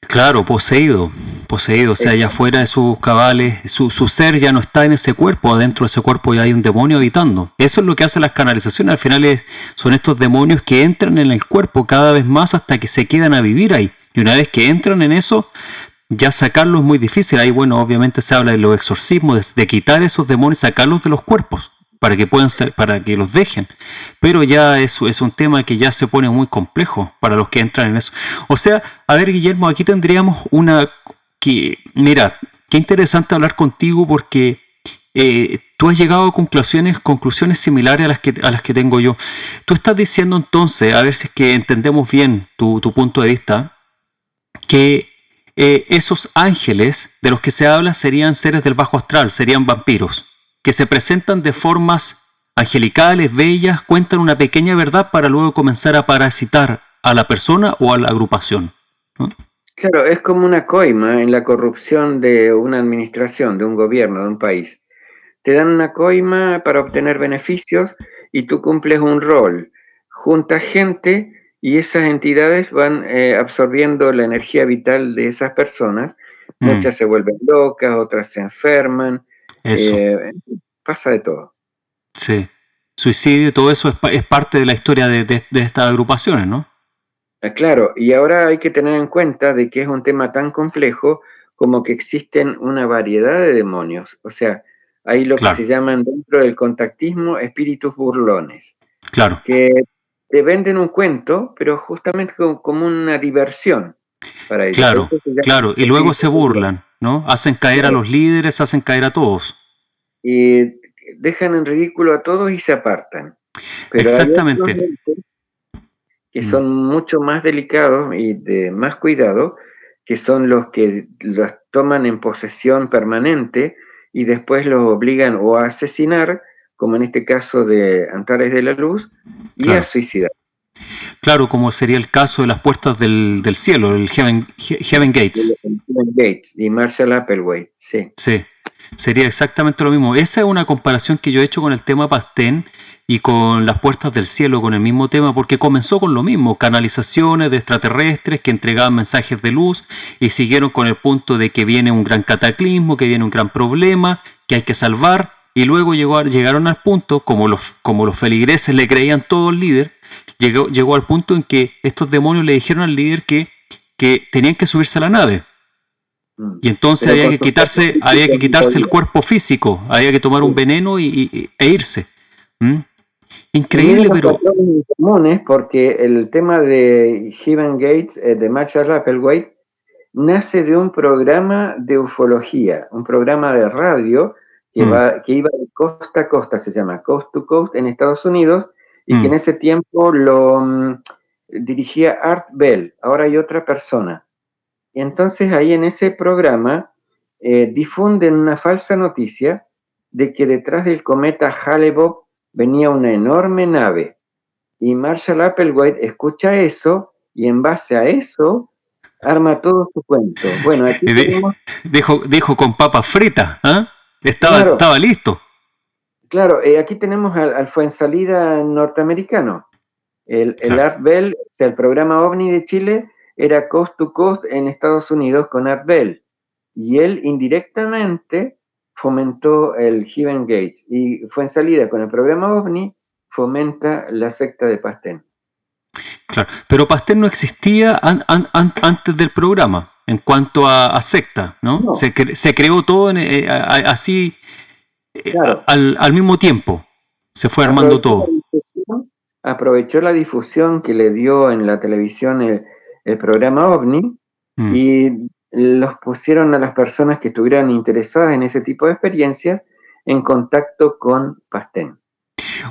S1: Claro, poseído, poseído, o sea, ya
S2: Exacto.
S1: fuera de sus cabales, su ser ya no está en ese cuerpo, adentro de ese cuerpo ya hay un demonio habitando. Eso es lo que hacen las canalizaciones, al final son estos demonios que entran en el cuerpo cada vez más hasta que se quedan a vivir ahí. Y una vez que entran en eso, ya sacarlo es muy difícil. Ahí, bueno, obviamente se habla de los exorcismos, de quitar esos demonios, sacarlos de los cuerpos, para que puedan ser, para que los dejen. Pero ya eso es un tema que ya se pone muy complejo para los que entran en eso. O sea, a ver, Guillermo, aquí tendríamos una que, mira, qué interesante hablar contigo porque tú has llegado a conclusiones similares a las que tengo yo. Tú estás diciendo entonces, a ver si es que entendemos bien tu punto de vista, que esos ángeles de los que se habla serían seres del bajo astral, serían vampiros, que se presentan de formas angelicales, bellas, cuentan una pequeña verdad para luego comenzar a parasitar a la persona o a la agrupación, ¿no?
S2: Claro, es como una coima en la corrupción de una administración, de un gobierno, de un país. Te dan una coima para obtener beneficios y tú cumples un rol. Juntas gente y esas entidades van absorbiendo la energía vital de esas personas. Muchas se vuelven locas, otras se enferman.
S1: Eso,
S2: Pasa de todo.
S1: sí. Suicidio, todo eso es parte de la historia de estas agrupaciones, ¿no?
S2: Claro, y ahora hay que tener en cuenta de que es un tema tan complejo como que existen una variedad de demonios. O sea, hay lo que
S1: Claro,
S2: se llaman dentro del contactismo espíritus burlones,
S1: claro,
S2: que te venden un cuento, pero justamente como una diversión para ellos. Por
S1: claro,
S2: eso se llaman
S1: claro. Y luego se
S2: espíritus burlones.
S1: burlan, ¿no? Hacen caer a
S2: Claro.
S1: los líderes, hacen caer a todos.
S2: Y dejan en ridículo a todos y se apartan. Pero hay otros
S1: Exactamente.
S2: entes que
S1: Mm,
S2: son mucho más delicados y de más cuidado, que son los que los toman en posesión permanente y después los obligan o a asesinar, como en este caso de Antares de la Luz, y a
S1: claro.
S2: suicidar.
S1: Claro, como sería el caso de las puertas del cielo, el Heaven Gates.
S2: Bill Gates y Marshall Applewhite, sí.
S1: Sí, sería exactamente lo mismo. Esa es una comparación que yo he hecho con el tema Pastén y con las puertas del cielo, con el mismo tema, porque comenzó con lo mismo, canalizaciones de extraterrestres que entregaban mensajes de luz y siguieron con el punto de que viene un gran cataclismo, que viene un gran problema, que hay que salvar, y luego llegaron al punto, como los feligreses le creían todo al líder, llegó al punto en que estos demonios le dijeron al líder que tenían que subirse a la nave. Y entonces
S2: Pero con sus
S1: había que
S2: características
S1: quitarse el
S2: no
S1: cuerpo físico, había que tomar un
S2: podía.
S1: veneno e irse. ¿Mm?
S2: Y miren
S1: Increíble,
S2: los
S1: pero
S2: patrones comunes, porque el tema de Heaven Gates, de Marshall Applewhite, nace de un programa de ufología, un programa de radio que iba de costa a costa, se llama Coast to Coast en Estados Unidos, y que en ese tiempo lo dirigía Art Bell, ahora hay otra persona. Y entonces ahí en ese programa difunden una falsa noticia de que detrás del cometa Hale-Bopp venía una enorme nave. Y Marshall Applewhite escucha eso y en base a eso arma todo su cuento. Bueno, aquí tenemos,
S1: dijo con papas fritas, ¿ah?
S2: claro,
S1: Estaba listo.
S2: claro, aquí tenemos al Fuensalida norteamericano. El
S1: Claro.
S2: Art Bell, o sea, el programa OVNI de Chile era Coast to Coast en Estados Unidos con Art Bell. Y él indirectamente fomentó el Heaven Gates. Y Fuensalida con el programa OVNI fomenta la secta de Pastén.
S1: Claro. Pero Pastel no existía antes del programa en cuanto a secta, ¿no?
S2: No,
S1: Se creó todo así
S2: claro.
S1: al mismo tiempo. Se fue armando
S2: Aprovechó la
S1: todo.
S2: difusión, aprovechó la difusión que le dio en la televisión el programa OVNI
S1: Mm.
S2: y los pusieron a las personas que estuvieran interesadas en ese tipo de experiencias en contacto con Pastén.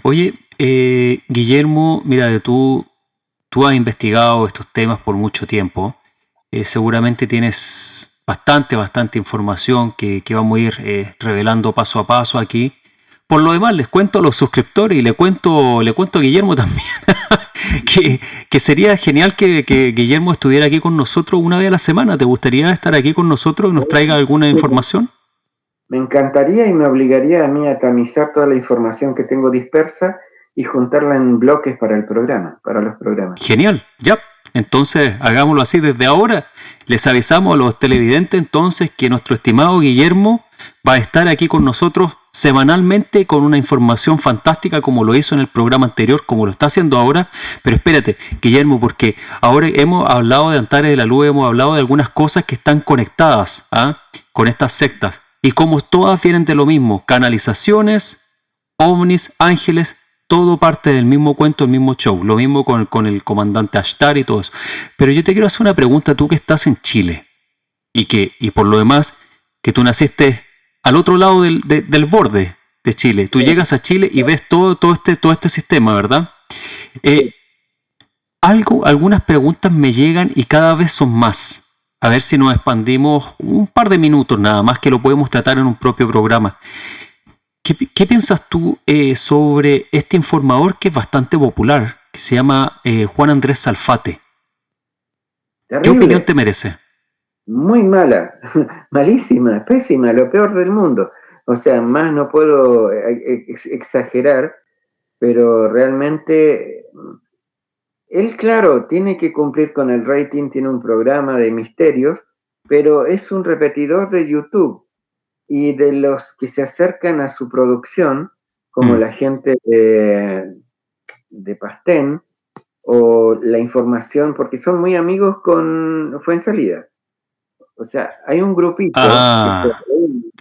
S1: Oye, Guillermo, mira, tú has investigado estos temas por mucho tiempo. Seguramente tienes bastante información que vamos a ir revelando paso a paso aquí. Por lo demás, les cuento a los suscriptores y le cuento a Guillermo también que sería genial que Guillermo estuviera aquí con nosotros una vez a la semana. ¿Te gustaría estar aquí con nosotros y nos traiga alguna información?
S2: Me encantaría y me obligaría a mí a tamizar toda la información que tengo dispersa y juntarla en bloques para el programa, para los programas.
S1: Genial, ya. Entonces, hagámoslo así desde ahora. Les avisamos a los televidentes entonces que nuestro estimado Guillermo va a estar aquí con nosotros semanalmente con una información fantástica como lo hizo en el programa anterior, como lo está haciendo ahora. Pero espérate, Guillermo, porque ahora hemos hablado de Antares de la Luz, hemos hablado de algunas cosas que están conectadas con estas sectas y como todas vienen de lo mismo, canalizaciones, ovnis, ángeles, todo parte del mismo cuento, el mismo show. Lo mismo con el comandante Ashtar y todo eso. Pero yo te quiero hacer una pregunta, tú que estás en Chile y por lo demás, que tú naciste al otro lado del borde de Chile. Tú llegas a Chile y ves todo este sistema, ¿verdad? Algunas preguntas me llegan y cada vez son más. A ver si nos expandimos un par de minutos nada más, que lo podemos tratar en un propio programa. ¿Qué piensas tú sobre este informador que es bastante popular, que se llama Juan Andrés Salfate? ¿Qué opinión te
S2: Terrible,
S1: merece?
S2: muy mala, malísima, pésima, lo peor del mundo. O sea, más no puedo exagerar, pero realmente él, claro, tiene que cumplir con el rating, tiene un programa de misterios, pero es un repetidor de YouTube y de los que se acercan a su producción, como
S1: Mm.
S2: la gente de Pastén, o la información, porque son muy amigos con Fuensalida. O sea, hay un grupito que
S1: Ah,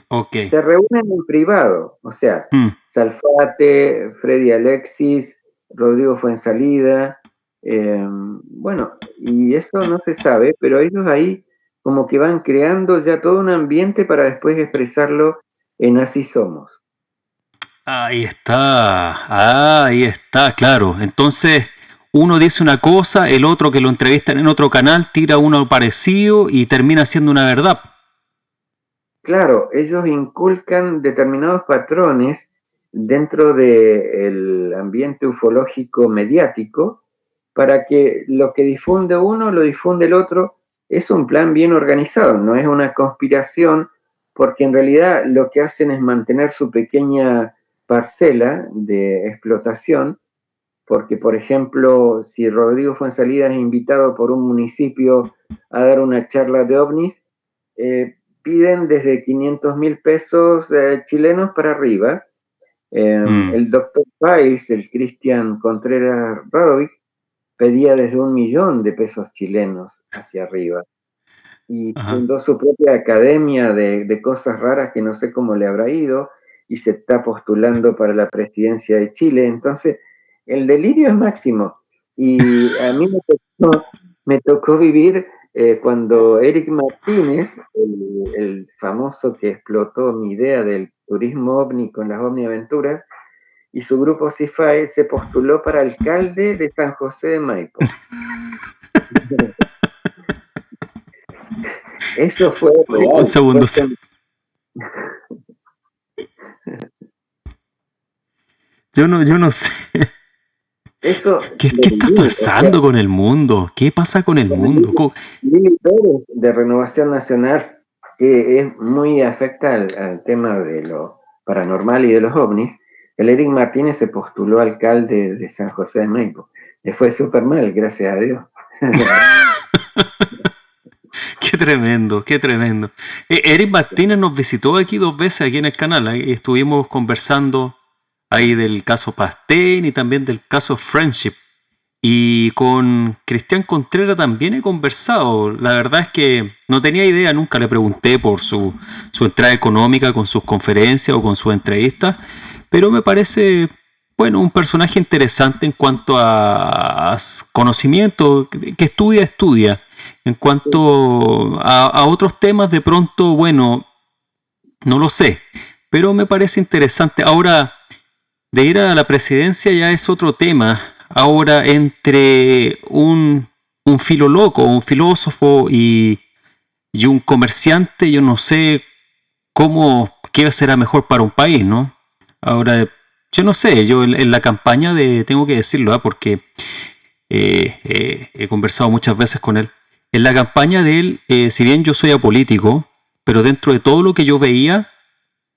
S1: ok.
S2: se reúnen en privado, o sea,
S1: Mm.
S2: Salfate, Freddy Alexis, Rodrigo Fuensalida, bueno, y eso no se sabe, pero ellos ahí como que van creando ya todo un ambiente para después expresarlo en Así Somos.
S1: Ahí está, claro. Entonces, uno dice una cosa, el otro que lo entrevistan en otro canal tira uno parecido y termina siendo una verdad.
S2: Claro, ellos inculcan determinados patrones dentro del ambiente ufológico mediático para que lo que difunde uno lo difunde el otro. Es un plan bien organizado, no es una conspiración, porque en realidad lo que hacen es mantener su pequeña parcela de explotación, porque por ejemplo, si Rodrigo Fuenzalida es invitado por un municipio a dar una charla de ovnis, piden desde 500.000 pesos chilenos para arriba.
S1: Mm,
S2: El doctor Pais, el Cristian Contreras Radovic, pedía desde 1.000.000 de pesos chilenos hacia arriba. Y
S1: ajá.
S2: fundó su propia academia de cosas raras que no sé cómo le habrá ido, y se está postulando para la presidencia de Chile. Entonces, el delirio es máximo. Y a mí me tocó vivir cuando Eric Martínez, el famoso que explotó mi idea del turismo ovni con las ovniaventuras, y su grupo CIFAE se postuló para alcalde de San José de Maipo. Eso fue
S1: Un
S2: real.
S1: segundo. Yo no sé.
S2: Eso
S1: ¿Qué está
S2: o sea,
S1: pasando con el mundo? ¿Qué pasa con el
S2: con
S1: mundo?
S2: Lili Pérez de Renovación Nacional, que es muy afecta al tema de lo paranormal y de los ovnis, el Eric Martínez se postuló alcalde de San José de Maipo. Le fue súper mal, gracias a Dios.
S1: Qué tremendo, qué tremendo. Eric Martínez nos visitó aquí 2 veces aquí en el canal. Ahí estuvimos conversando ahí del caso Pastén y también del caso Friendship. Y con Cristian Contreras también he conversado. La verdad es que no tenía idea, nunca le pregunté por su entrada económica con sus conferencias o con sus entrevistas, pero me parece, bueno, un personaje interesante en cuanto a conocimiento, que estudia. En cuanto a otros temas, de pronto, bueno, no lo sé, pero me parece interesante. Ahora, de ir a la presidencia ya es otro tema. Ahora, entre un filólogo, un filósofo y un comerciante, yo no sé qué será mejor para un país, ¿no? Ahora, yo no sé, yo en la campaña tengo que decirlo, ¿ah? Porque he conversado muchas veces con él. En la campaña de él, si bien yo soy apolítico, pero dentro de todo lo que yo veía,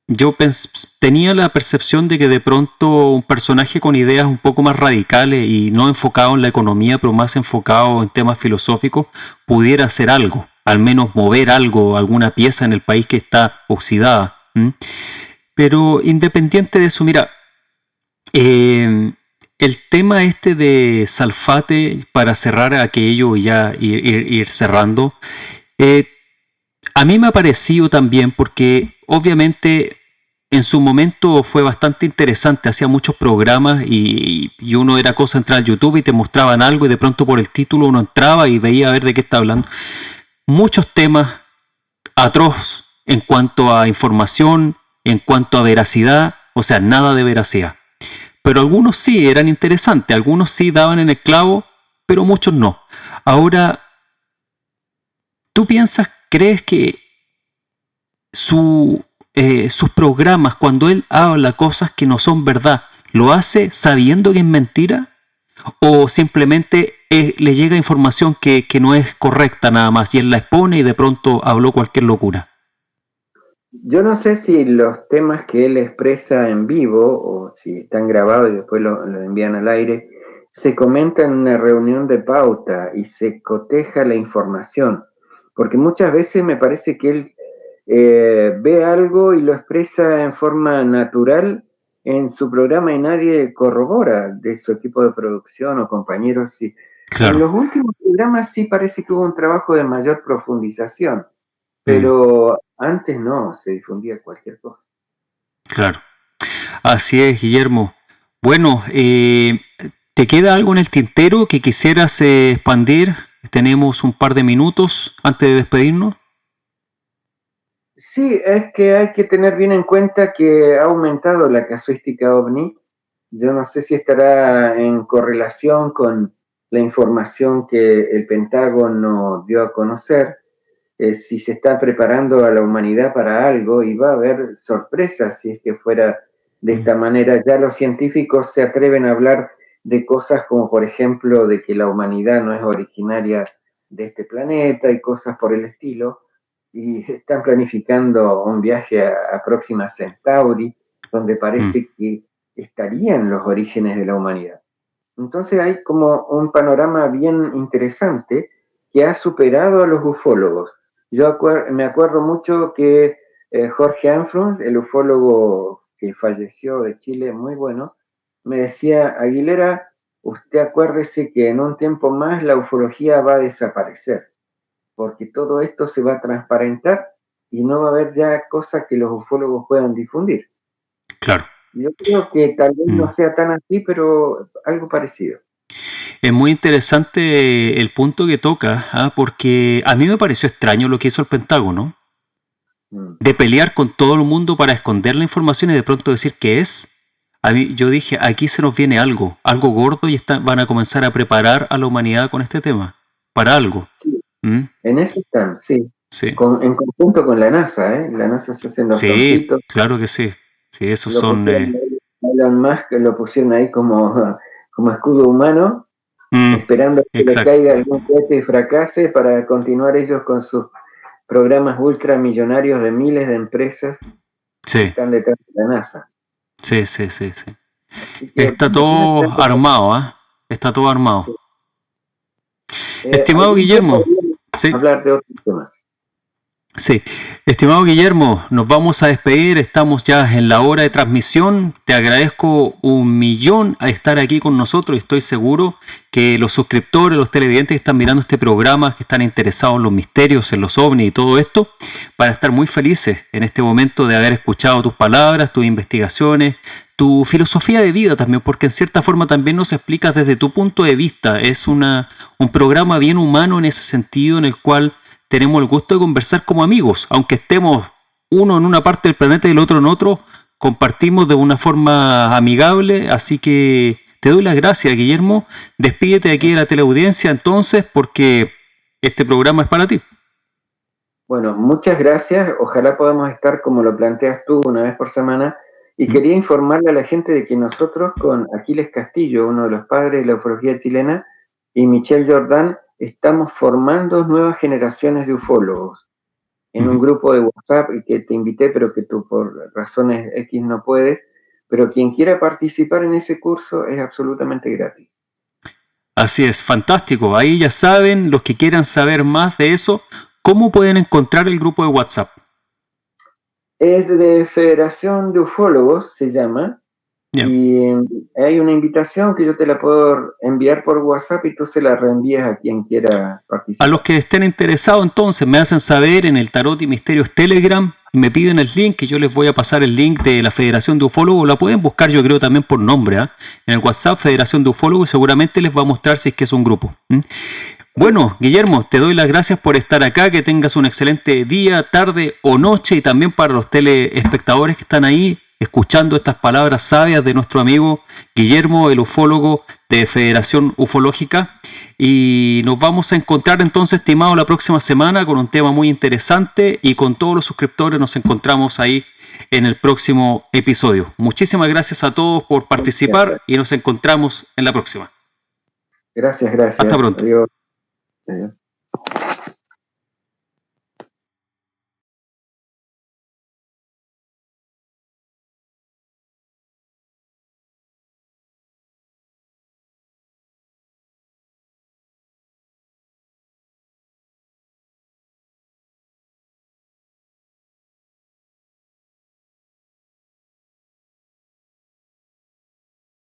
S1: yo tenía la percepción de que de pronto un personaje con ideas un poco más radicales y no enfocado en la economía, pero más enfocado en temas filosóficos, pudiera hacer algo, al menos mover algo, alguna pieza en el país que está oxidada. ¿M? Pero independiente de eso, mira, eh, el tema este de Salfate, para cerrar aquello y ya ir cerrando, eh, a mí me ha parecido también porque obviamente en su momento fue bastante interesante, hacía muchos programas y uno era cosa entrar a YouTube y te mostraban algo y de pronto por el título uno entraba y veía a ver de qué está hablando. Muchos temas atroz en cuanto a información, en cuanto a veracidad, o sea, nada de veracidad. Pero algunos sí eran interesantes, algunos sí daban en el clavo, pero muchos no. Ahora, ¿tú crees que su sus programas, cuando él habla cosas que no son verdad, ¿lo hace sabiendo que es mentira? ¿O simplemente le llega información que no es correcta nada más y él la expone y de pronto habló cualquier locura?
S2: Yo no sé si los temas que él expresa en vivo o si están grabados y después lo envían al aire, se comenta en una reunión de pauta y se coteja la información, porque muchas veces me parece que él ve algo y lo expresa en forma natural en su programa y nadie corrobora de su equipo de producción o compañeros. En
S1: Claro.
S2: los últimos programas sí parece que hubo un trabajo de mayor profundización, pero antes no, se difundía cualquier cosa.
S1: Claro. Así es, Guillermo. Bueno, ¿te queda algo en el tintero que quisieras expandir? Tenemos un par de minutos antes de despedirnos.
S2: Sí, es que hay que tener bien en cuenta que ha aumentado la casuística OVNI. Yo no sé si estará en correlación con la información que el Pentágono dio a conocer, si se está preparando a la humanidad para algo y va a haber sorpresas si es que fuera de esta manera. Ya los científicos se atreven a hablar de cosas como, por ejemplo, de que la humanidad no es originaria de este planeta y cosas por el estilo, y están planificando un viaje a Próxima Centauri, donde parece que estarían los orígenes de la humanidad. Entonces hay como un panorama bien interesante que ha superado a los ufólogos. Yo me acuerdo mucho que Jorge Anfrons, el ufólogo que falleció de Chile, muy bueno, me decía: Aguilera, usted acuérdese que en un tiempo más la ufología va a desaparecer, porque todo esto se va a transparentar y no va a haber ya cosas que los ufólogos puedan difundir.
S1: Claro.
S2: Yo creo que tal vez no sea tan así, pero algo parecido.
S1: Es muy interesante el punto que toca, porque a mí me pareció extraño lo que hizo el Pentágono, de pelear con todo el mundo para esconder la información y de pronto decir qué es. A mí, yo dije, aquí se nos viene algo gordo y van a comenzar a preparar a la humanidad con este tema, para algo.
S2: Sí, en eso están, sí. En conjunto con la NASA, La NASA se hacen los tontitos.
S1: Claro que sí. Sí, esos son...
S2: Elon Musk lo pusieron ahí como escudo humano, esperando que le caiga algún cohete y fracase para continuar ellos con sus programas ultramillonarios de miles de empresas que están detrás de la NASA.
S1: Sí. Está todo armado, Está todo armado. Estimado Guillermo.
S2: Hablar de otros temas.
S1: Sí, estimado Guillermo, nos vamos a despedir, estamos ya en la hora de transmisión. Te agradezco 1.000.000 a estar aquí con nosotros y estoy seguro que los suscriptores, los televidentes que están mirando este programa, que están interesados en los misterios, en los ovnis y todo esto, van a estar muy felices en este momento de haber escuchado tus palabras, tus investigaciones, tu filosofía de vida también, porque en cierta forma también nos explicas desde tu punto de vista. Es un programa bien humano en ese sentido, en el cual tenemos el gusto de conversar como amigos, aunque estemos uno en una parte del planeta y el otro en otro, compartimos de una forma amigable, así que te doy las gracias, Guillermo. Despídete aquí de la teleaudiencia entonces, porque este programa es para ti.
S2: Bueno, muchas gracias, ojalá podamos estar como lo planteas tú, una vez por semana, y quería informarle a la gente de que nosotros con Aquiles Castillo, uno de los padres de la ufología chilena, y Michel Jordan, estamos formando nuevas generaciones de ufólogos en un grupo de WhatsApp que te invité, pero que tú por razones X no puedes, pero quien quiera participar en ese curso es absolutamente gratis.
S1: Así es, fantástico. Ahí ya saben, los que quieran saber más de eso, ¿cómo pueden encontrar el grupo de WhatsApp?
S2: Es de Federación de Ufólogos, se llama. Y hay una invitación que yo te la puedo enviar por WhatsApp y tú se la reenvías a quien quiera participar.
S1: A los que estén interesados, entonces, me hacen saber en el Tarot y Misterios Telegram, me piden el link, que yo les voy a pasar el link de la Federación de Ufólogos. La pueden buscar, yo creo, también por nombre, en el WhatsApp, Federación de Ufólogos, y seguramente les va a mostrar si es que es un grupo. Bueno, Guillermo, te doy las gracias por estar acá, que tengas un excelente día, tarde o noche, y también para los teleespectadores que están ahí, escuchando estas palabras sabias de nuestro amigo Guillermo, el ufólogo de Federación Ufológica. Y nos vamos a encontrar entonces, estimado, la próxima semana con un tema muy interesante, y con todos los suscriptores nos encontramos ahí en el próximo episodio. Muchísimas gracias a todos por participar y nos encontramos en la próxima.
S2: Gracias.
S1: Hasta pronto.
S2: Adiós.